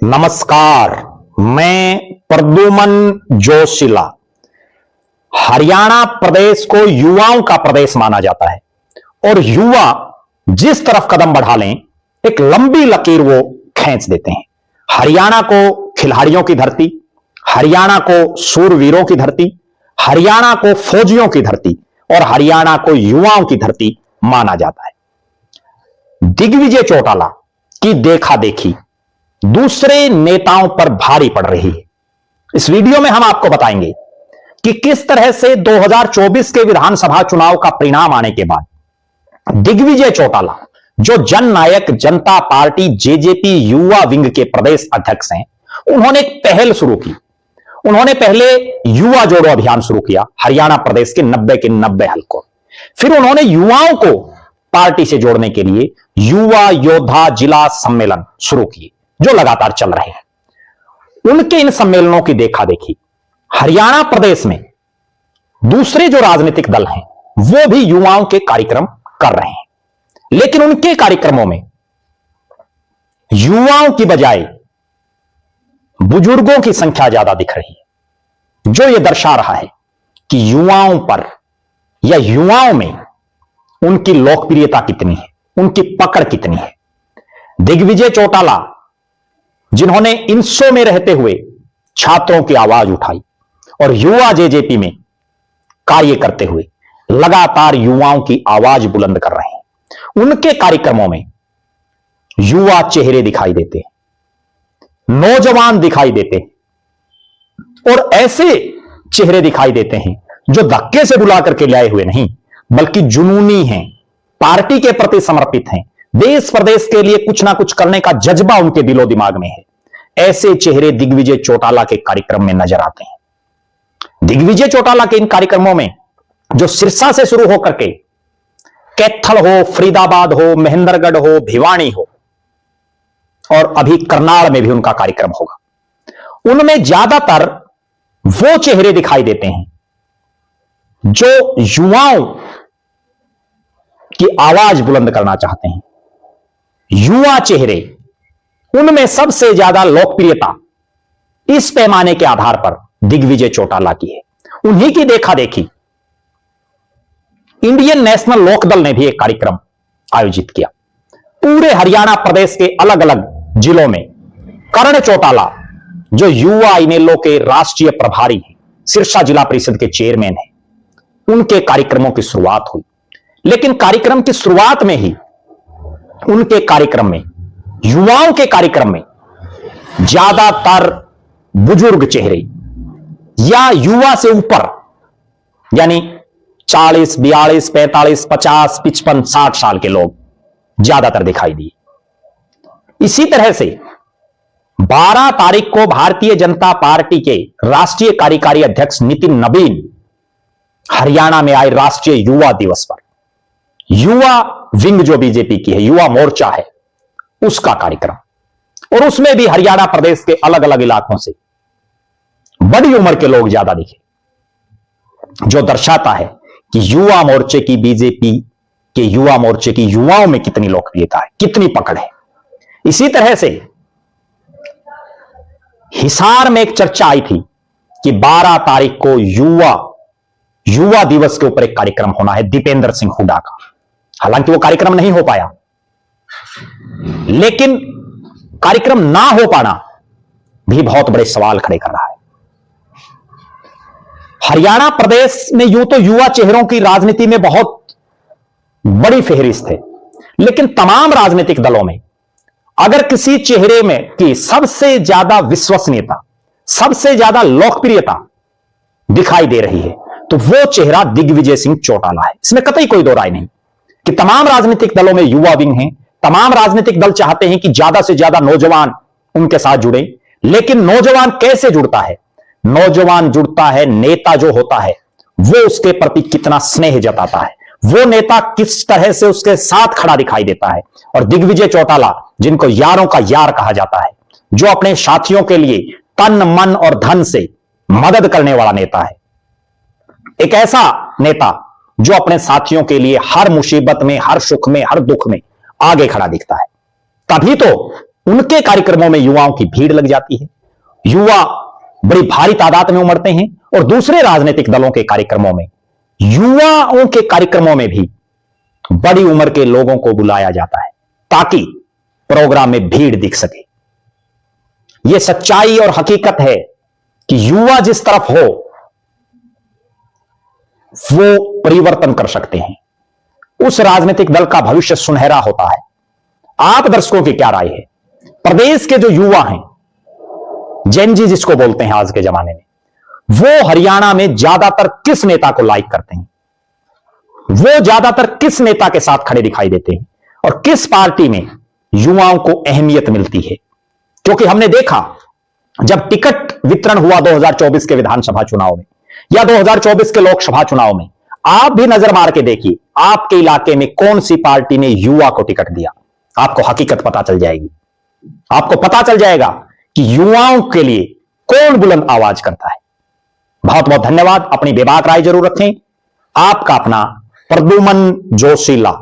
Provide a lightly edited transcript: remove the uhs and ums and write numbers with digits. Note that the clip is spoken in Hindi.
नमस्कार, मैं प्रद्युमन जोशीला। हरियाणा प्रदेश को युवाओं का प्रदेश माना जाता है और युवा जिस तरफ कदम बढ़ा लें एक लंबी लकीर वो खींच देते हैं। हरियाणा को खिलाड़ियों की धरती, हरियाणा को शूरवीरों की धरती, हरियाणा को फौजियों की धरती और हरियाणा को युवाओं की धरती माना जाता है। दिग्विजय चौटाला की देखा देखी दूसरे नेताओं पर भारी पड़ रही है। इस वीडियो में हम आपको बताएंगे कि किस तरह से 2024 के विधानसभा चुनाव का परिणाम आने के बाद दिग्विजय चौटाला, जो जननायक जनता पार्टी जेजेपी युवा विंग के प्रदेश अध्यक्ष हैं, उन्होंने एक पहल शुरू की। उन्होंने पहले युवा जोड़ो अभियान शुरू किया हरियाणा प्रदेश के 90 के 90 हलकों। फिर उन्होंने युवाओं को पार्टी से जोड़ने के लिए युवा योद्धा जिला सम्मेलन शुरू किए, जो लगातार चल रहे हैं। उनके इन सम्मेलनों की देखा देखी हरियाणा प्रदेश में दूसरे जो राजनीतिक दल हैं वो भी युवाओं के कार्यक्रम कर रहे हैं, लेकिन उनके कार्यक्रमों में युवाओं की बजाय बुजुर्गों की संख्या ज्यादा दिख रही है, जो यह दर्शा रहा है कि युवाओं पर या युवाओं में उनकी लोकप्रियता कितनी है, उनकी पकड़ कितनी है। दिग्विजय चौटाला, जिन्होंने इंसो में रहते हुए छात्रों की आवाज उठाई और युवा जेजेपी में कार्य करते हुए लगातार युवाओं की आवाज बुलंद कर रहे हैं, उनके कार्यक्रमों में युवा चेहरे दिखाई देते हैं, नौजवान दिखाई देते हैं और ऐसे चेहरे दिखाई देते हैं जो धक्के से बुला करके लाए हुए नहीं, बल्कि जुनूनी हैं, पार्टी के प्रति समर्पित हैं, देश प्रदेश के लिए कुछ ना कुछ करने का जज्बा उनके दिलो दिमाग में है। ऐसे चेहरे दिग्विजय चौटाला के कार्यक्रम में नजर आते हैं। दिग्विजय चौटाला के इन कार्यक्रमों में जो सिरसा से शुरू होकर के कैथल हो, फरीदाबाद हो, महेंद्रगढ़ हो, भिवानी हो और अभी करनाल में भी उनका कार्यक्रम होगा, उनमें ज्यादातर वो चेहरे दिखाई देते हैं जो युवाओं की आवाज बुलंद करना चाहते हैं। युवा चेहरे, उनमें सबसे ज्यादा लोकप्रियता इस पैमाने के आधार पर दिग्विजय चौटाला की है। उन्हीं की देखा देखी इंडियन नेशनल लोकदल ने भी एक कार्यक्रम आयोजित किया। पूरे हरियाणा प्रदेश के अलग अलग जिलों में करण चौटाला, जो युवा इनेलो के राष्ट्रीय प्रभारी हैं, सिरसा जिला परिषद के चेयरमैन हैं, उनके कार्यक्रमों की शुरुआत हुई। लेकिन कार्यक्रम की शुरुआत में ही उनके कार्यक्रम में, युवाओं के कार्यक्रम में ज्यादातर बुजुर्ग चेहरे या युवा से ऊपर, यानी 40, 42, 45, 50, 55, 60 साल के लोग ज्यादातर दिखाई दिए। इसी तरह से 12 तारीख को भारतीय जनता पार्टी के राष्ट्रीय कार्यकारी अध्यक्ष नितिन नवीन हरियाणा में आए राष्ट्रीय युवा दिवस पर, युवा विंग जो बीजेपी की है, युवा मोर्चा है, उसका कार्यक्रम, और उसमें भी हरियाणा प्रदेश के अलग अलग इलाकों से बड़ी उम्र के लोग ज्यादा दिखे, जो दर्शाता है कि युवा मोर्चे की, बीजेपी के युवा मोर्चे की युवाओं में कितनी लोकप्रियता है, कितनी पकड़ है। इसी तरह से हिसार में एक चर्चा आई थी कि 12 तारीख को युवा दिवस के ऊपर एक कार्यक्रम होना है दीपेंद्र सिंह हुड्डा का। हालांकि वो कार्यक्रम नहीं हो पाया, लेकिन कार्यक्रम ना हो पाना भी बहुत बड़े सवाल खड़े कर रहा है। हरियाणा प्रदेश में यूं तो युवा चेहरों की राजनीति में बहुत बड़ी फेहरिस्त है, लेकिन तमाम राजनीतिक दलों में अगर किसी चेहरे में की सबसे ज्यादा विश्वसनीयता, सबसे ज्यादा लोकप्रियता दिखाई दे रही है तो वो चेहरा दिग्विजय सिंह चौटाला है। इसमें कतई कोई दो राय नहीं कि तमाम राजनीतिक दलों में युवा विंग हैं, तमाम राजनीतिक दल चाहते हैं कि ज्यादा से ज्यादा नौजवान उनके साथ जुड़े। लेकिन नौजवान कैसे जुड़ता है? नौजवान जुड़ता है, नेता जो होता है वो उसके प्रति कितना स्नेह जताता है, वो नेता किस तरह से उसके साथ खड़ा दिखाई देता है। और दिग्विजय चौटाला, जिनको यारों का यार कहा जाता है, जो अपने साथियों के लिए तन मन और धन से मदद करने वाला नेता है, एक ऐसा नेता जो अपने साथियों के लिए हर मुसीबत में, हर सुख में, हर दुख में आगे खड़ा दिखता है। तभी तो उनके कार्यक्रमों में युवाओं की भीड़ लग जाती है, युवा बड़ी भारी तादाद में उमड़ते हैं। और दूसरे राजनीतिक दलों के कार्यक्रमों में, युवाओं के कार्यक्रमों में भी बड़ी उम्र के लोगों को बुलाया जाता है ताकि प्रोग्राम में भीड़ दिख सके। यह सच्चाई और हकीकत है कि युवा जिस तरफ हो वो परिवर्तन कर सकते हैं। उस राजनीतिक दल का भविष्य सुनहरा होता है। आप दर्शकों की क्या राय है? प्रदेश के जो युवा हैं, जेन जी जिसको बोलते हैं आज के जमाने में, वो हरियाणा में ज्यादातर किस नेता को लाइक करते हैं? वो ज्यादातर किस नेता के साथ खड़े दिखाई देते हैं और किस पार्टी में युवाओं को अहमियत मिलती है? क्योंकि हमने देखा जब टिकट वितरण हुआ 2024 के विधानसभा चुनाव में या 2024 के लोकसभा चुनाव में, आप भी नजर मार के देखिए आपके इलाके में कौन सी पार्टी ने युवा को टिकट दिया। आपको हकीकत पता चल जाएगी। आपको पता चल जाएगा कि युवाओं के लिए कौन बुलंद आवाज करता है। बहुत बहुत धन्यवाद। अपनी बेबाक राय जरूर रखें। आपका अपना प्रद्युमन जोशीला।